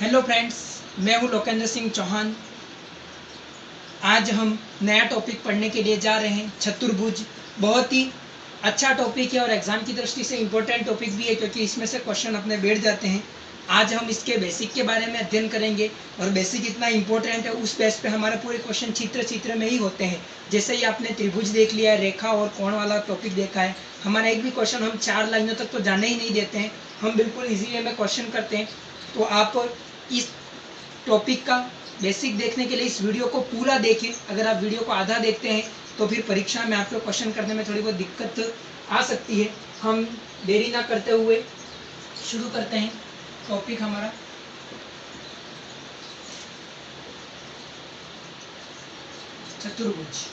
Hello friends, मैं हूं लोकेंद्र सिंह चौहान। आज हम नया टॉपिक पढ़ने के लिए जा रहे हैं, चतुर्भुज। बहुत ही अच्छा टॉपिक है और एग्जाम की दृष्टि से इम्पोर्टेंट टॉपिक भी है, क्योंकि इसमें से क्वेश्चन अपने बैठ जाते हैं। आज हम इसके बेसिक के बारे में अध्ययन करेंगे और बेसिक इतना इम्पोर्टेंट है, उस बेस पे हमारे पूरे क्वेश्चन चित्र में ही होते हैं। जैसे ही आपने त्रिभुज देख लिया है, रेखा और कोण वाला टॉपिक देखा है, हमारा एक भी क्वेश्चन हम 4 लाइनों तक तो जाने ही नहीं देते हैं। हम बिल्कुल ईजी वे में क्वेश्चन करते हैं। तो आप इस टॉपिक का बेसिक देखने के लिए इस वीडियो को पूरा देखें। अगर आप वीडियो को आधा देखते हैं तो फिर परीक्षा में आपको क्वेश्चन करने में थोड़ी बहुत दिक्कत आ सकती है। हम देरी ना करते हुए शुरू करते हैं टॉपिक हमारा। चतुर्भुज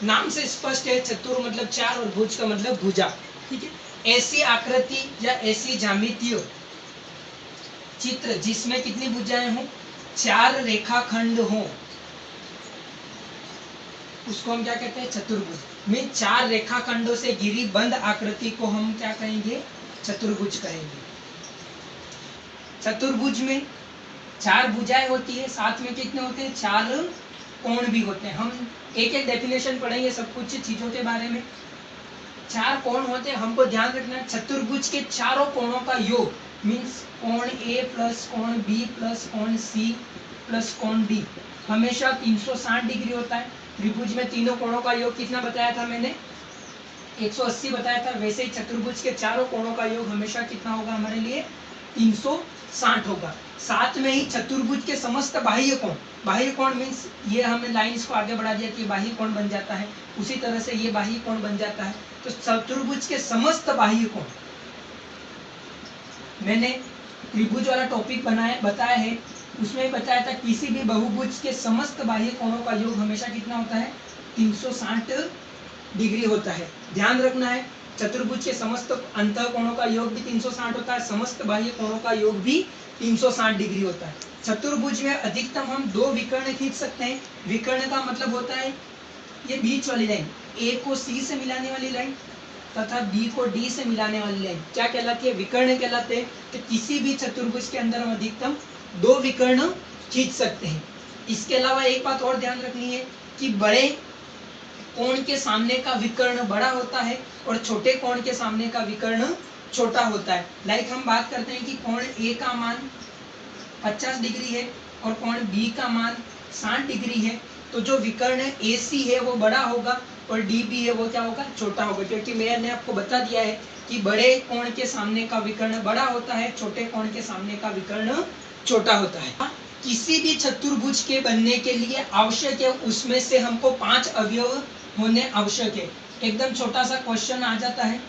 नाम से स्पष्ट है, चतुर मतलब 4 और भुज का मतलब भुजा। ठीक है, ऐसी आकृति या ऐसी ज्यामितीय चित्र जिसमें कितनी भुजाएं हों, 4 रेखाखंड हों, उसको हम क्या कहते हैं, चतुर्भुज। में 4 रेखाखंडों से घिरी बंद आकृति को हम क्या कहेंगे, चतुर्भुज कहेंगे। चतुर्भुज में 4 भुजाएं होती है, साथ में कितने होते हैं, 4 कोण भी होते हैं। हम एक एक डेफिनेशन पढ़ेंगे सब कुछ चीजों के बारे में। 4 कोण होते हैं, हमको ध्यान रखना है चतुर्भुज के चारों कोणों का योग मीन्स कोण ए प्लस कोण बी प्लस कोण सी प्लस कोण डी हमेशा 360 डिग्री होता है। त्रिभुज में तीनों कोणों का योग कितना बताया था मैंने, 180 बताया था। वैसे ही चतुर्भुज के चारों कोणों का योग हमेशा कितना होगा हमारे लिए, 360 होगा। साथ में ही चतुर्भुज के समस्त बाह्य कोण मीन्स ये हमने लाइंस को आगे बढ़ा दिया कि बाह्य कोण बन जाता है, उसी तरह से ये बाह्य कोण बन जाता है। तो चतुर्भुज के समस्त बाह्य कोण मैंने त्रिभुज वाला टॉपिक बताया है, उसमें बताया था किसी भी बहुभुज के समस्त बाह्य कोणों का योग हमेशा कितना होता है, 360 डिग्री होता है। ध्यान रखना है, चतुर्भुज के समस्त अंतः कोणों का योग भी 360 होता है, समस्त बाह्य कोणों का योग भी 360 डिग्री होता है। चतुर्भुज में अधिकतम हम 2 विकर्ण खींच सकते हैं। विकर्ण का मतलब होता है ये बीच वाली लाइन, ए को सी से मिलाने वाली लाइन तथा बी को डी से मिलाने वाली लाइन क्या कहलाती है, विकर्ण कहलाते हैं। तो किसी भी चतुर्भुज के अंदर हम अधिकतम 2 विकर्ण खींच सकते हैं। इसके अलावा एक बात और ध्यान रखनी है कि बड़े कोण के सामने का विकर्ण बड़ा होता है और छोटे कोण के सामने का विकर्ण छोटा होता है। लाइक हम बात करते हैं कि कोण ए का मान 50 डिग्री है और कोण बी का मान 60 डिग्री है, तो जो विकर्ण ए सी है वो बड़ा होगा और डी बी है वो क्या होगा, छोटा होगा। क्योंकि मैंने आपको बता दिया है कि बड़े कोण के सामने का विकर्ण बड़ा होता है, छोटे कोण के सामने का विकर्ण छोटा होता है। किसी भी चतुर्भुज के बनने के लिए आवश्यक है, उसमें से हमको 5 अवयव होने आवश्यक है। एकदम छोटा सा क्वेश्चन आ जाता है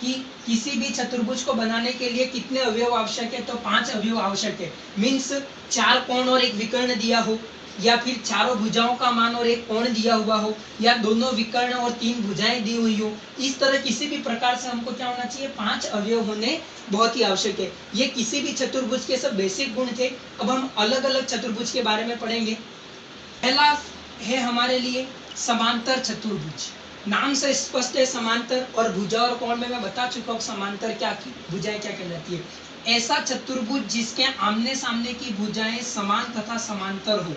कि किसी भी चतुर्भुज को बनाने के लिए कितने अवयव आवश्यक है, तो 5 अवयव आवश्यक है। मीन्स 4 कोण और एक विकर्ण दिया हो, या फिर चारों भुजाओं का मान और एक कोण दिया हुआ हो, या दोनों विकर्ण और 3 भुजाएं दी हुई हो। इस तरह किसी भी प्रकार से हमको क्या होना चाहिए, 5 अवयव होने बहुत ही आवश्यक है। ये किसी भी चतुर्भुज के सब बेसिक गुण थे। अब हम अलग अलग चतुर्भुज के बारे में पढ़ेंगे। पहला है हमारे लिए समांतर चतुर्भुज। नाम से स्पष्ट है समांतर, और भुजा और कोण में मैं बता चुका हूँ समांतर क्या की भुजाएं क्या कहलाती है। ऐसा चतुर्भुज जिसके आमने सामने की भुजाएं समान तथा समांतर हो।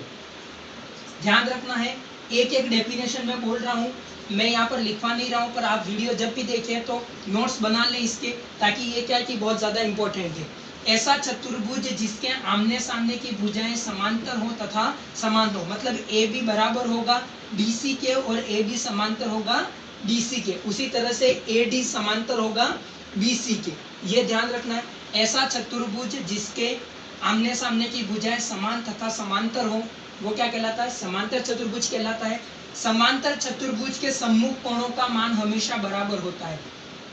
ध्यान रखना है, एक एक डेफिनेशन में बोल रहा हूँ, मैं यहाँ पर लिखवा नहीं रहा हूँ, पर आप वीडियो जब भी देखें तो नोट्स बना लें इसके, ताकि ये क्या है कि बहुत ज़्यादा इंपॉर्टेंट है। ऐसा चतुर्भुज जिसके आमने सामने की भुजाएं समांतर हो तथा समान हो, मतलब ए बी बराबर होगा BC के और ए बी समांतर होगा DC के, उसी तरह से AD समांतर होगा BC के। ये ध्यान रखना है। ऐसा चतुर्भुज जिसके आमने सामने की भुजाएं समान तथा समांतर हो, वो क्या कहलाता है, समांतर चतुर्भुज कहलाता है। समांतर चतुर्भुज के सम्मुख कोणों का मान हमेशा बराबर होता है।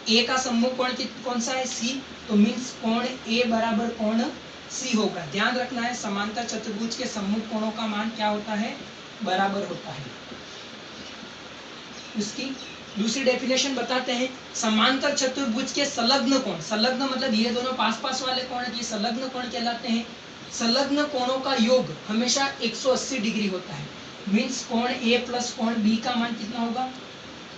ए का सम्मुख कोण कौन सा है, C, तो मीन्स कोण A बराबर कोण C होगा। ध्यान रखना है, समांतर चतुर्भुज के सम्मुख कोणों का मान क्या होता है, बराबर होता है। उसकी दूसरी डेफिनेशन बताते हैं। समांतर चतुर्भुज के संलग्न कोण, संलग्न मतलब ये दोनों पास पास वाले कोण ये संलग्न कोण कहलाते हैं। संलग्न कोणों का योग हमेशा 180 डिग्री होता है। मीन्स कोण A प्लस कोण B का मान कितना होगा,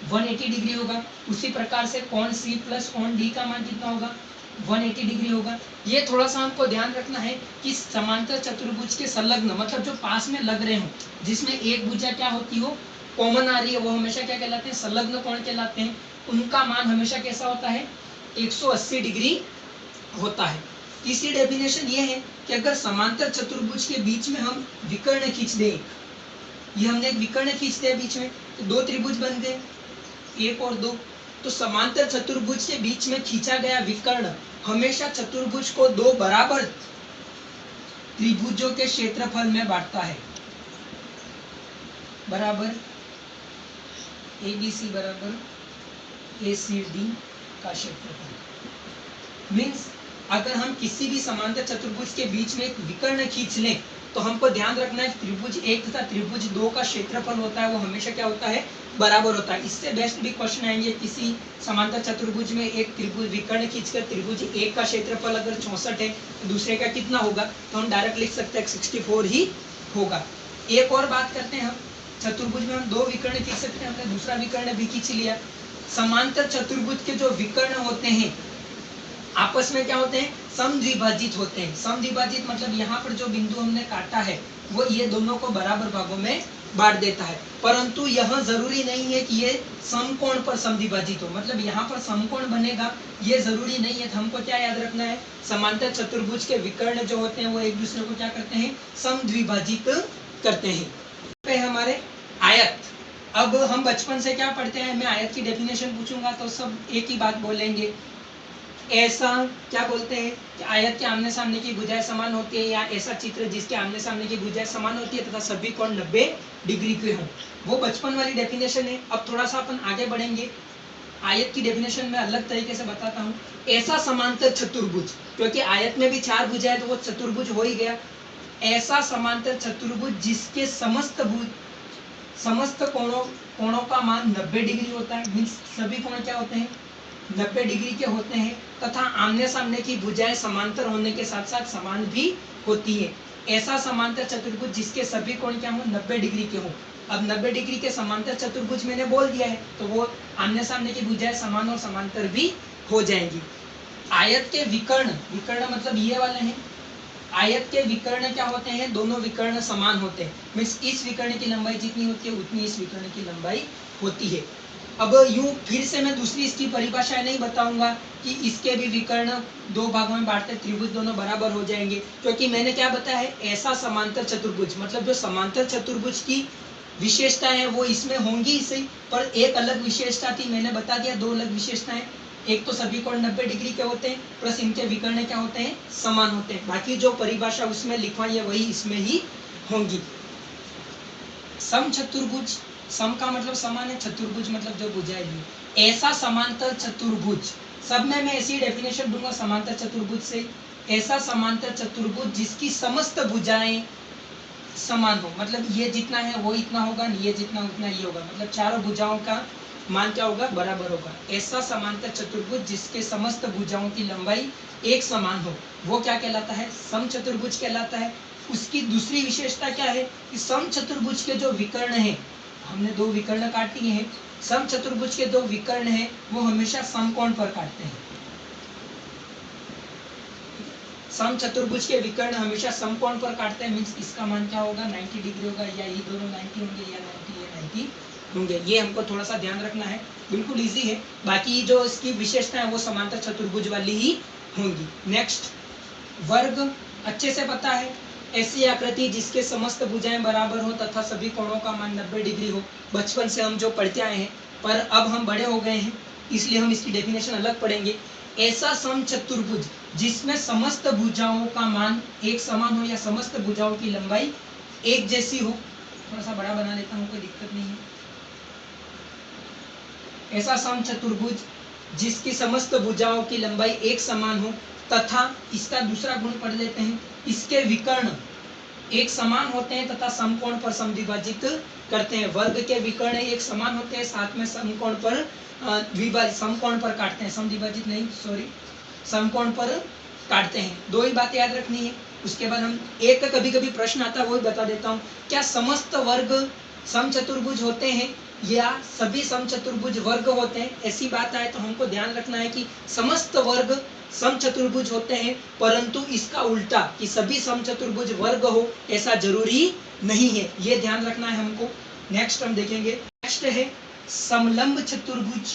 180 डिग्री होगा। उसी प्रकार से कोण C प्लस कोण D का मान कितना होगा, 180 डिग्री होगा। ये थोड़ा सा हमको ध्यान रखना है कि समांतर चतुर्भुज के संलग्न मतलब जो पास में लग रहे हो, जिसमें एक भुजा क्या होती हो, कॉमन आ रही है, वो हमेशा क्या कहलाते हैं, संलग्न कोण कहलाते हैं। उनका मान हमेशा कैसा होता है, 180 डिग्री होता है। तीसरी डेफिनेशन ये है कि अगर समांतर चतुर्भुज के बीच में हम विकर्ण खींच दें, ये हमने एक विकर्ण खींच दिया बीच में, तो दो त्रिभुज बन गए, एक और दो। तो समांतर चतुर्भुज के बीच में खींचा गया विकर्ण हमेशा चतुर्भुज को दो बराबर त्रिभुजों के क्षेत्रफल में बांटता है, बराबर ABC बराबर ACD का क्षेत्रफल। मीन्स अगर हम किसी भी समांतर चतुर्भुज के बीच में एक विकर्ण खींच लें तो हमको ध्यान रखना है त्रिभुज 1 तथा त्रिभुज 2 का क्षेत्रफल होता है वो हमेशा क्या होता है, बराबर होता है। इससे बेस्ट भी क्वेश्चन आएंगे, किसी समांतर चतुर्भुज में एक त्रिभुज विकर्ण खींचकर त्रिभुज 1 का क्षेत्रफल अगर 64 है तो दूसरे का कितना होगा, तो हम डायरेक्ट लिख सकते हैं 64 ही होगा। एक और बात करते हैं, हम चतुर्भुज में हम दो विकर्ण खींच सकते हैं, हमने दूसरा विकर्ण भी खींच लिया। समांतर चतुर्भुज के जो विकर्ण होते हैं आपस में क्या होते हैं, समद्विभाजित होते हैं। समद्विभाजित मतलब यहाँ पर जो बिंदु हमने काटा है वो ये दोनों को बराबर भागों में बांट देता है, परंतु यह जरूरी नहीं है कि ये समकोण पर समद्विभाजित हो, मतलब यहाँ पर समकोण बनेगा ये जरूरी नहीं है। तो हमको क्या याद रखना है, समांतर चतुर्भुज के विकर्ण जो होते हैं वो एक दूसरे को क्या करते हैं, समद्विभाजित करते हैं। पे हमारे आयत, अब हम बचपन से क्या पढ़ते हैं, मैं आयत की डेफिनेशन पूछूंगा तो सब एक ही बात बोलेंगे, ऐसा क्या बोलते हैं कि आयत के आमने सामने की भुजाएं समान होती है, या ऐसा चित्र जिसके आमने सामने की भुजाएं समान होती है तथा सभी कोण 90 डिग्री के हों। वो बचपन वाली डेफिनेशन है। अब थोड़ा सा अपन आगे बढ़ेंगे, आयत की डेफिनेशन में अलग तरीके से बताता हूँ। ऐसा समांतर चतुर्भुज, क्योंकि आयत में भी 4 भुजाएं तो वो चतुर्भुज हो ही गया। ऐसा समांतर चतुर्भुज जिसके समस्त कोणों का मान 90 डिग्री होता है, मीन्स सभी कोण क्या होते हैं, 90 डिग्री के होते हैं, तथा आमने सामने की भुजाएं समांतर होने के साथ साथ समान भी होती है। ऐसा समांतर चतुर्भुज जिसके सभी कोण क्या हो, 90 डिग्री के हो। अब 90 डिग्री के समांतर चतुर्भुज मैंने बोल दिया है तो वो आमने सामने की भुजाएं समान और समांतर भी हो जाएंगी। आयत के विकर्ण, विकर्ण मतलब ये वाले हैं, आयत के विकर्ण क्या होते हैं, दोनों विकर्ण समान होते हैं, मीन्स इस विकर्ण की लंबाई जितनी होती है उतनी इस विकर्ण की लंबाई होती है। अब यूं फिर से मैं दूसरी इसकी परिभाषाएं नहीं बताऊंगा कि इसके भी विकर्ण दो भागों में बांटते त्रिभुज दोनों बराबर हो जाएंगे, क्योंकि मैंने क्या बताया है, ऐसा समांतर चतुर्भुज मतलब जो समांतर चतुर्भुज की विशेषता है वो इसमें होंगी ही सही, पर एक अलग विशेषता थी, मैंने बता दिया दो अलग विशेषताएं। एक तो सभी कोण 90 डिग्री के होते हैं, प्लस इनके विकर्ण क्या होते हैं, समान होते हैं। बाकी जो परिभाषा उसमें लिखवाई है वही इसमें ही होंगी। समचतुर्भुज, सम का मतलब समान है, चतुर्भुज मतलब जो भुजाएं हैं। ऐसा समांतर चतुर्भुज, सब में मैं ऐसी डेफिनेशन दूंगा समांतर चतुर्भुज से, ऐसा समांतर चतुर्भुज जिसकी समस्त भुजाएं समान हो, मतलब ये जितना है वो इतना होगा, ये जितना उतना ये होगा, मतलब चारों भुजाओं का मान क्या होगा, बराबर होगा। ऐसा समांतर चतुर्भुज जिसके समस्त भुजाओं की लंबाई एक समान हो वो क्या कहलाता है, समचतुर्भुज कहलाता है। उसकी दूसरी विशेषता क्या है कि समचतुर्भुज के जो विकर्ण हैं, हमने दो विकर्ण काटी हैं, समचतुर्भुज के दो विकर्ण हैं वो हमेशा समकोण पर काटते हैं। समचतुर्भुज के विकर्ण हमेशा समकोण पर काटते हैं, मींस इसका मान क्या होगा, 90 डिग्री होगा, या ये दोनों 90 होंगे, या 90 या 90 होंगे। ये हमको थोड़ा सा ध्यान रखना है, बिल्कुल इजी है। बाकी जो इसकी विशेषता है वो समांतर चतुर्भुज वाली ही होंगी। नेक्स्ट, वर्ग अच्छे से पता है, ऐसी आकृति जिसके समस्त भुजाएं बराबर हो तथा सभी कोणों का मान 90 डिग्री हो, बचपन से हम जो पढ़ते आए हैं, पर अब हम बड़े हो गए हैं इसलिए हम इसकी डेफिनेशन अलग पढ़ेंगे। ऐसा समचतुर्भुज जिसमें समस्त भुजाओं का मान एक समान हो या समस्त भुजाओं की लंबाई एक जैसी हो, थोड़ा सा बड़ा बना लेता हूँ, कोई दिक्कत नहीं है। ऐसा समचतुर्भुज जिसकी समस्त भुजाओं की लंबाई एक समान हो तथा इसका दूसरा गुण पढ़ लेते हैं, इसके विकर्ण एक समान होते हैं तथा समकोण पर समद्विभाजित करते हैं। वर्ग के विकर्ण एक समान होते हैं, साथ में समकोण पर समकोण पर काटते हैं, समद्विभाजित नहीं, सॉरी, समकोण पर काटते हैं। दो ही बातें याद रखनी है। उसके बाद हम एक का कभी कभी प्रश्न आता है वो ही बता देता हूँ, क्या समस्त वर्ग समचतुर्भुज होते हैं या सभी समचतुर्भुज वर्ग होते हैं? ऐसी बात आए तो हमको ध्यान रखना है कि समस्त वर्ग समचतुर्भुज होते हैं, परंतु इसका उल्टा कि सभी समचतुर्भुज वर्ग हो ऐसा जरूरी नहीं है, ये ध्यान रखना है हमको। नेक्स्ट हम देखेंगे, नेक्स्ट है समलंब चतुर्भुज।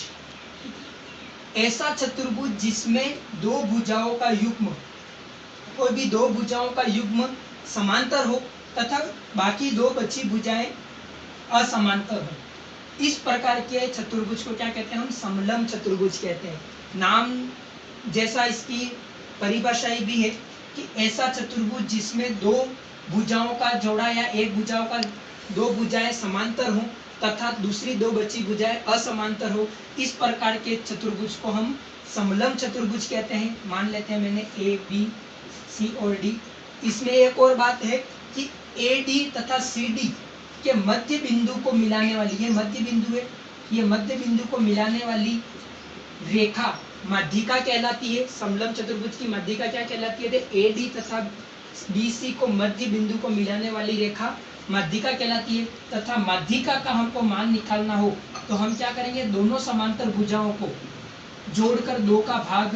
ऐसा चतुर्भुज जिसमें दो भुजाओं का युग्म, कोई भी दो भुजाओं का युग्म समांतर हो तथा बाकी दो बची भुजाएं असमांतर हो। इस प्रकार के चतुर्भुज को क्या कहते हैं? हम समलंब चतुर्भुज कहते हैं। नाम जैसा इसकी परिभाषा भी है कि ऐसा चतुर्भुज जिसमें दो भुजाओं का जोड़ा या एक भुजाओं का दो भुजाएं समांतर हो तथा दूसरी दो बची भुजाएं असमांतर हो, इस प्रकार के चतुर्भुज को हम समलंब चतुर्भुज कहते हैं। मान लेते हैं मैंने ए बी सी और डी। इसमें एक और बात है कि ए डी तथा सी डी के मध्य बिंदु को मिलाने वाली, ये मध्य बिंदु है, ये मध्य बिंदु को मिलाने वाली रेखा माध्यिका कहलाती है। समलंब चतुर्भुज की माध्यिका क्या कहलाती है? ए डी तथा बी सी को मध्य बिंदु को मिलाने वाली रेखा माध्यिका कहलाती है। तथा माध्यिका का हमको मान निकालना हो तो हम क्या करेंगे? दोनों समांतर भुजाओं को जोड़कर दो का भाग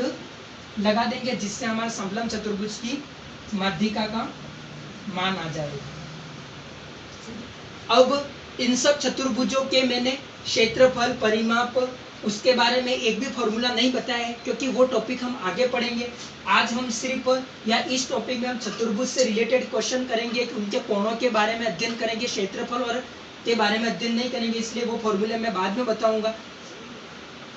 लगा देंगे, जिससे हमारे समलंब चतुर्भुज की माध्यिका का मान आ जाएगा। अब इन सब चतुर्भुजों के मैंने क्षेत्रफल, परिमाप, उसके बारे में एक भी फॉर्मूला नहीं बताया है, क्योंकि वो टॉपिक हम आगे पढ़ेंगे। आज हम सिर्फ या इस टॉपिक में हम चतुर्भुज से रिलेटेड क्वेश्चन करेंगे कि उनके कोणों के बारे में अध्ययन करेंगे, क्षेत्रफल और के बारे में अध्ययन नहीं करेंगे, इसलिए वो फॉर्मूले मैं बाद में बताऊंगा।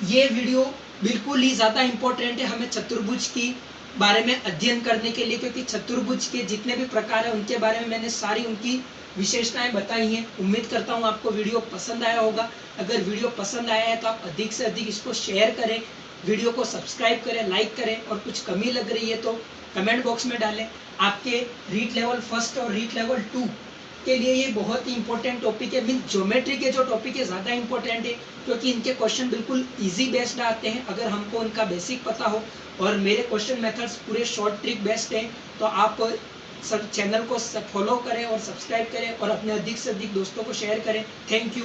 ये वीडियो बिल्कुल ही ज़्यादा इम्पोर्टेंट है हमें चतुर्भुज की बारे में अध्ययन करने के लिए, क्योंकि चतुर्भुज के जितने भी प्रकार हैं उनके बारे में मैंने सारी उनकी विशेषताएं बताई हैं। उम्मीद करता हूं आपको वीडियो पसंद आया होगा। अगर वीडियो पसंद आया है तो आप अधिक से अधिक इसको शेयर करें, वीडियो को सब्सक्राइब करें, लाइक करें, और कुछ कमी लग रही है तो कमेंट बॉक्स में डालें। आपके रीट लेवल 1 और रीट लेवल 2 के लिए ये बहुत ही इंपॉर्टेंट टॉपिक है। मीन ज्योमेट्री के जो टॉपिक है ज़्यादा इंपॉर्टेंट है, क्योंकि इनके क्वेश्चन बिल्कुल इजी बेस्ड आते हैं अगर हमको उनका बेसिक पता हो, और मेरे क्वेश्चन मेथड्स पूरे शॉर्ट ट्रिक बेस्ड हैं। तो आप सब चैनल को फॉलो करें और सब्सक्राइब करें और अपने अधिक से अधिक दोस्तों को शेयर करें। Thank you.